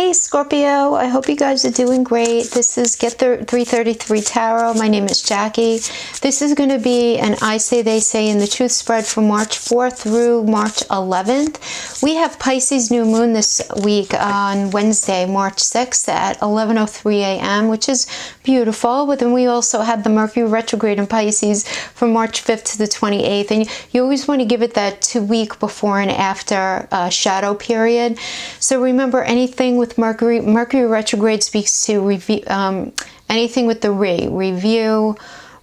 Hey Scorpio, I hope you guys are doing great. This is Get the 333 Tarot. My name is Jackie. This is going to be an I Say, They Say in the Truth spread from March 4th through March 11th. We have Pisces new moon this week on Wednesday, March 6th at 11:03 a.m., which is beautiful. But then we also had the Mercury retrograde in Pisces from March 5th to the 28th. And you always want to give it that 2 week before and after shadow period. So remember, anything with Mercury retrograde speaks to review, anything with the review,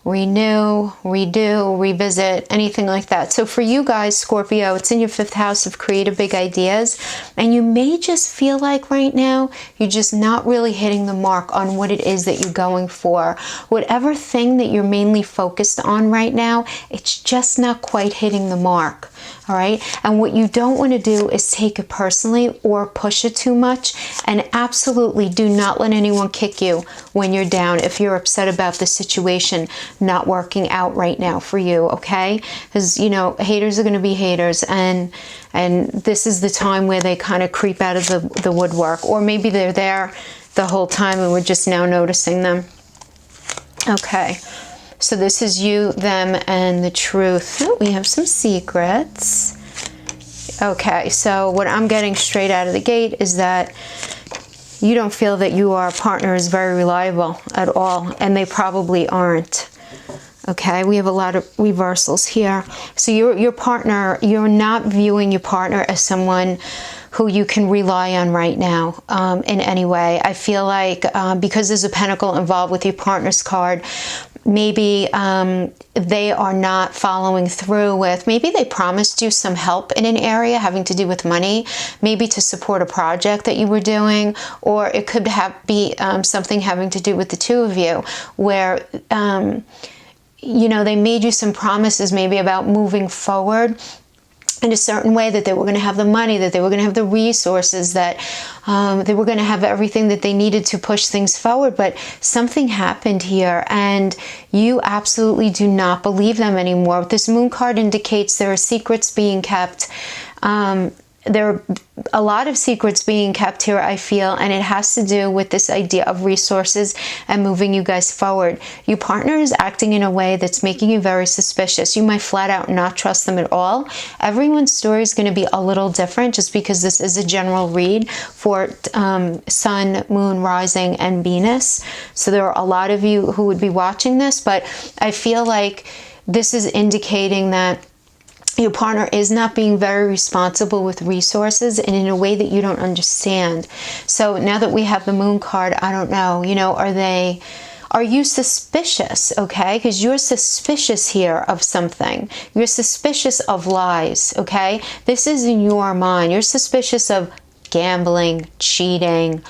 renew, redo, revisit, anything like that. So for you guys, Scorpio, it's in your 5th house of creative big ideas, and you may just feel like right now you're just not really hitting the mark on what it is that you're going for. Whatever thing that you're mainly focused on right now, it's just not quite hitting the mark. All right, and what you don't want to do is take it personally or push it too much, and absolutely do not let anyone kick you when you're down if you're upset about the situation not working out right now for you, okay? Because, you know, haters are going to be haters, and this is the time where they kind of creep out of the woodwork, or maybe they're there the whole time and we're just now noticing them. Okay. So this is you, them, and the truth. Oh, we have some secrets. Okay, so what I'm getting straight out of the gate is that you don't feel that your partner is very reliable at all, and they probably aren't. Okay, we have a lot of reversals here. So your partner, you're not viewing your partner as someone who you can rely on right now in any way. I feel like because there's a pentacle involved with your partner's card, maybe they are not following through with, maybe they promised you some help in an area having to do with money, maybe to support a project that you were doing, or it could be something having to do with the two of you, where you know, they made you some promises maybe about moving forward in a certain way, that they were going to have the money, that they were going to have the resources, that they were going to have everything that they needed to push things forward. But something happened here, and you absolutely do not believe them anymore. This moon card indicates there are secrets being kept. There are a lot of secrets being kept here, I feel, and it has to do with this idea of resources and moving you guys forward. Your partner is acting in a way that's making you very suspicious. You might flat out not trust them at all. Everyone's story is going to be a little different, just because this is a general read for Sun, Moon, Rising, and Venus. So there are a lot of you who would be watching this, but I feel like this is indicating that your partner is not being very responsible with resources, and in a way that you don't understand. So now that we have the moon card, I don't know, you know, are you suspicious, okay? Because you're suspicious here of something. You're suspicious of lies, okay? This is in your mind. You're suspicious of gambling, cheating,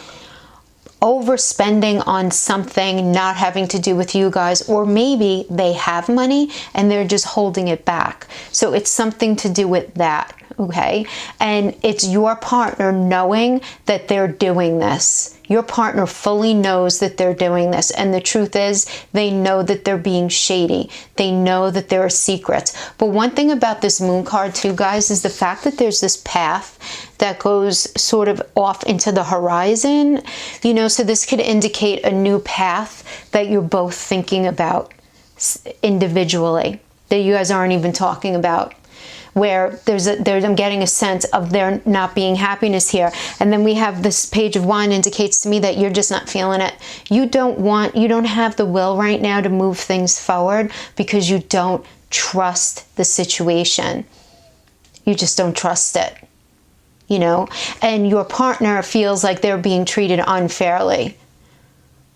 overspending on something not having to do with you guys, or maybe they have money and they're just holding it back. So it's something to do with that, okay? And it's your partner knowing that they're doing this. Your partner fully knows that they're doing this, and the truth is they know that they're being shady. They know that there are secrets. But one thing about this moon card too, guys, is the fact that there's this path that goes sort of off into the horizon, you know, so this could indicate a new path that you're both thinking about individually, that you guys aren't even talking about, where I'm getting a sense of there not being happiness here. And then we have this page of wine indicates to me that you're just not feeling it. You don't have the will right now to move things forward because you don't trust the situation. You just don't trust it, you know? And your partner feels like they're being treated unfairly.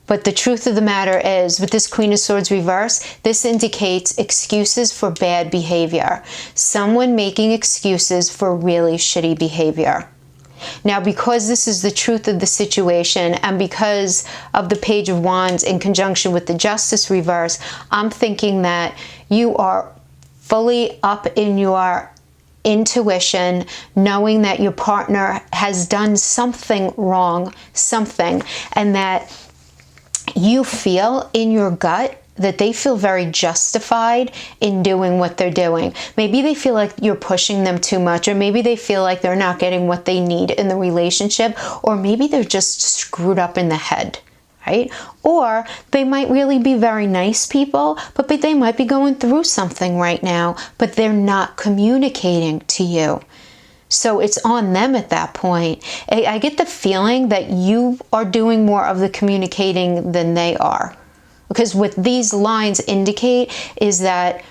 But the truth of the matter is, with this Queen of Swords reverse, this indicates excuses for bad behavior. Someone making excuses for really shitty behavior. Now, because this is the truth of the situation, and because of the Page of Wands in conjunction with the Justice reverse, I'm thinking that you are fully up in your intuition, knowing that your partner has done something wrong, and that you feel in your gut that they feel very justified in doing what they're doing. Maybe they feel like you're pushing them too much, or maybe they feel like they're not getting what they need in the relationship, or maybe they're just screwed up in the head, right? Or they might really be very nice people, but they might be going through something right now, but they're not communicating to you. So it's on them at that point. I get the feeling that you are doing more of the communicating than they are. Because what these lines indicate is that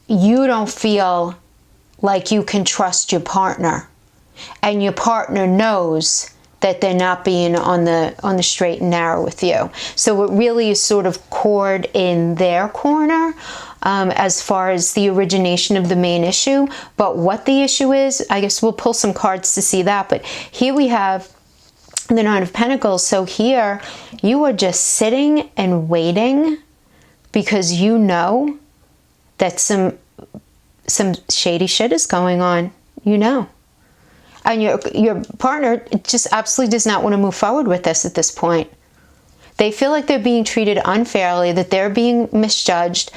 you don't feel like you can trust your partner. And your partner knows that they're not being on the straight and narrow with you. So it really is sort of cord in their corner as far as the origination of the main issue. But what the issue is, I guess we'll pull some cards to see that. But here we have the Nine of Pentacles. So here you are just sitting and waiting because you know that some shady shit is going on, you know. And your partner just absolutely does not want to move forward with this at this point. They feel like they're being treated unfairly, that they're being misjudged.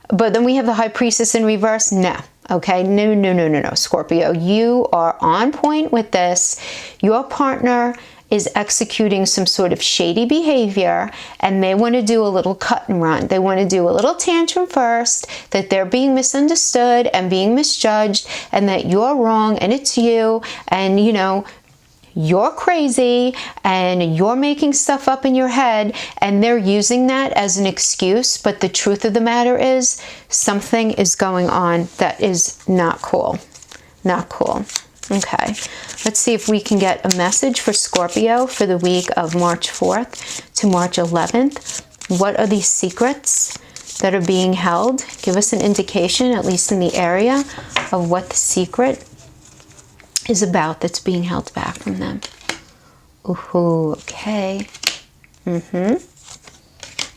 But then we have the High Priestess in reverse. No. Okay, no, Scorpio. You are on point with this. Your partner is executing some sort of shady behavior, and they want to do a little cut and run. They want to do a little tantrum first, that they're being misunderstood and being misjudged, and that you're wrong and it's you, and you know, you're crazy and you're making stuff up in your head, and they're using that as an excuse. But the truth of the matter is something is going on that is not cool. Not cool. Okay, let's see if we can get a message for Scorpio for the week of March 4th to March 11th. What are these secrets that are being held? Give us an indication, at least in the area, of what the secret is about that's being held back from them. Ooh, okay.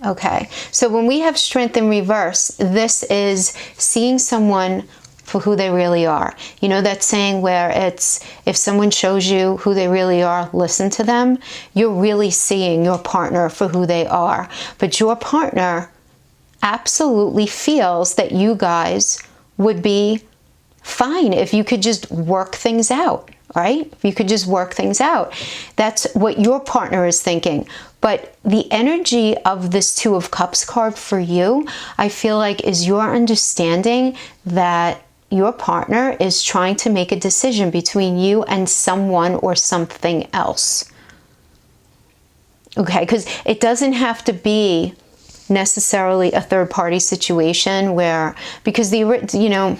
Okay, so when we have Strength in reverse, this is seeing someone for who they really are. You know that saying where it's, if someone shows you who they really are, listen to them. You're really seeing your partner for who they are. But your partner absolutely feels that you guys would be fine if you could just work things out, right? If you could just work things out. That's what your partner is thinking. But the energy of this Two of Cups card for you, I feel like, is your understanding that your partner is trying to make a decision between you and someone or something else. Okay, because it doesn't have to be necessarily a third-party situation where, because you know,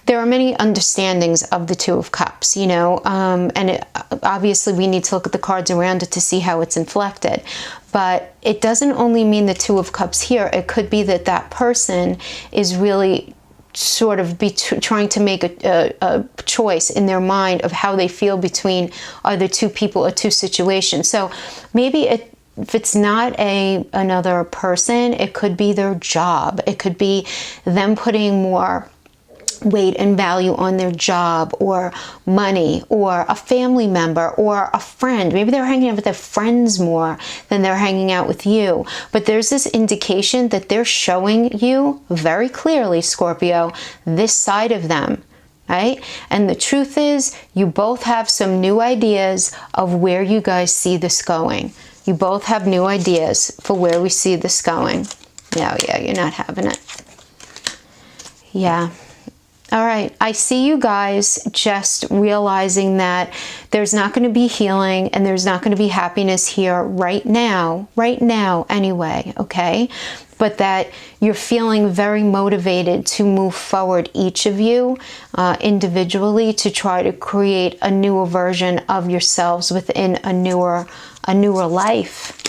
there are many understandings of the Two of Cups, you know, and obviously we need to look at the cards around it to see how it's inflected. But it doesn't only mean the Two of Cups here. It could be that that person is really sort of trying to make a choice in their mind of how they feel between either two people or two situations. So maybe if it's not another person, it could be their job. It could be them putting more weight and value on their job, or money, or a family member, or a friend. Maybe they're hanging out with their friends more than they're hanging out with you. But there's this indication that they're showing you very clearly, Scorpio, this side of them, right? And the truth is, you both have some new ideas of where you guys see this going. You both have new ideas for where we see this going. Yeah, you're not having it. Yeah. All right, I see you guys just realizing that there's not going to be healing and there's not going to be happiness here right now anyway, okay? But that you're feeling very motivated to move forward, each of you individually, to try to create a newer version of yourselves within a newer life.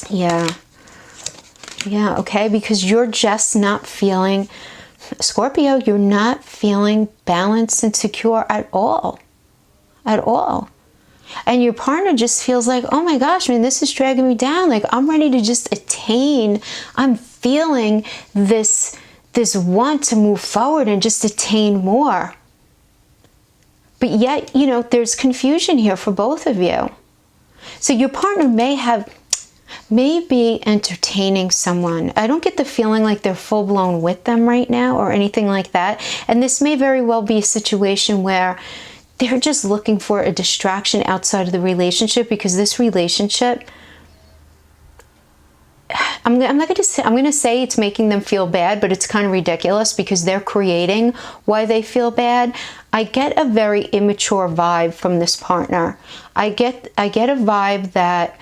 Yeah, okay, because you're just not feeling... Scorpio, you're not feeling balanced and secure at all. And your partner just feels like, oh my gosh, man, this is dragging me down. Like, I'm ready to just attain. I'm feeling this want to move forward and just attain more. But yet, you know, there's confusion here for both of you. So your partner may have may be entertaining someone. I don't get the feeling like they're full-blown with them right now or anything like that. And this may very well be a situation where they're just looking for a distraction outside of the relationship, because this relationship, I'm going to say it's making them feel bad, but it's kind of ridiculous because they're creating why they feel bad. I get a very immature vibe from this partner. I get a vibe that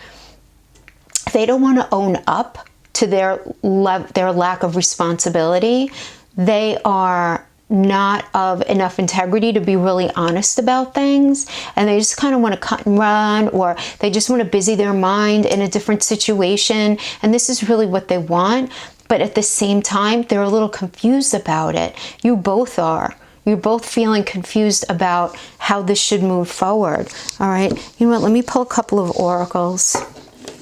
they don't want to own up to their lack of responsibility. They are not of enough integrity to be really honest about things, and they just kind of want to cut and run, or they just want to busy their mind in a different situation, and this is really what they want. But at the same time, they're a little confused about it. You both are. You're both feeling confused about how this should move forward. All right, you know what, let me pull a couple of oracles.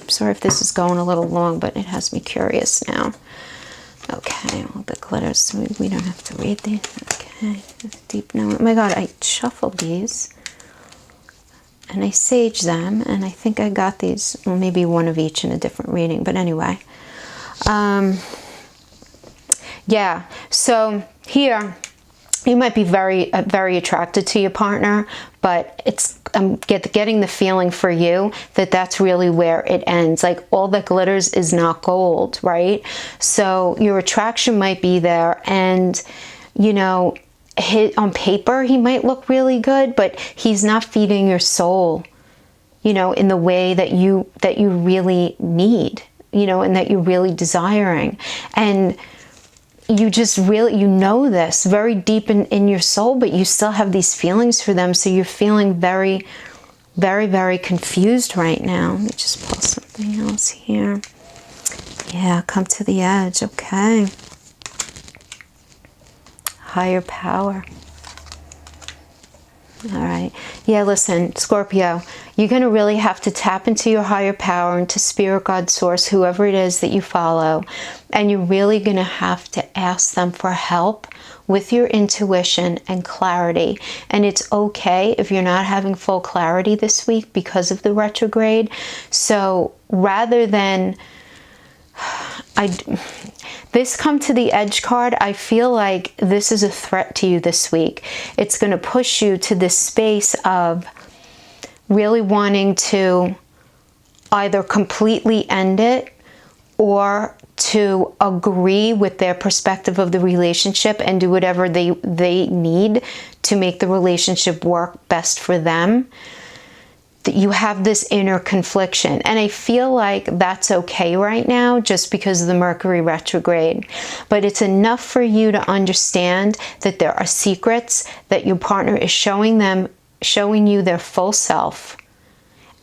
Sorry if this is going a little long, but it has me curious now. Okay, all the glitters, so we don't have to read these. Okay, deep note. Oh my God, I shuffled these and I saged them, and I think I got these, well, maybe one of each in a different reading, but anyway. Yeah, so here you might be very attracted to your partner, but I'm getting the feeling for you that that's really where it ends. Like, all that glitters is not gold, right? So your attraction might be there, and you know, on paper he might look really good, but he's not feeding your soul, you know, in the way that you really need, you know, and that you're really desiring. And you just really, you know this very deep in your soul, but you still have these feelings for them. So you're feeling very, very, very confused right now. Let me just pull something else here. Yeah, come to the edge. Okay. Higher power. All right. Yeah, listen, Scorpio, you're going to really have to tap into your higher power, into spirit, God, source, whoever it is that you follow. And you're really going to have to ask them for help with your intuition and clarity. And it's okay if you're not having full clarity this week because of the retrograde. So rather than this come to the edge card, I feel like this is a threat to you this week. It's going to push you to this space of really wanting to either completely end it or to agree with their perspective of the relationship and do whatever they need to make the relationship work best for them. That you have this inner confliction, and I feel like that's okay right now just because of the Mercury retrograde. But it's enough for you to understand that there are secrets that your partner is showing you their full self.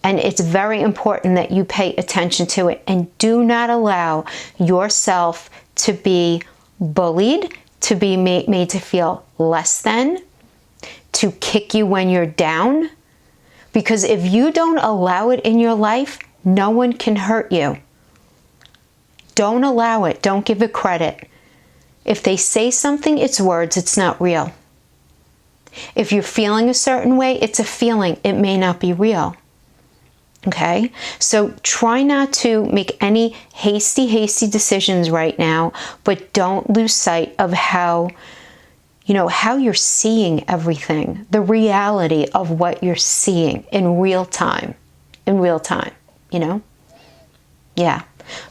And it's very important that you pay attention to it and do not allow yourself to be bullied, to be made to feel less than, to kick you when you're down. Because if you don't allow it in your life, no one can hurt you. Don't allow it. Don't give it credit. If they say something, it's words. It's not real. If you're feeling a certain way, it's a feeling. It may not be real. Okay? So try not to make any hasty decisions right now, but don't lose sight of how you're seeing everything, the reality of what you're seeing in real time, you know? Yeah.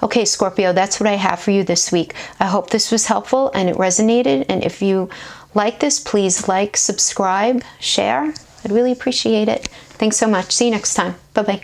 Okay, Scorpio, that's what I have for you this week. I hope this was helpful and it resonated. And if you like this, please like, subscribe, share. I'd really appreciate it. Thanks so much. See you next time. Bye-bye.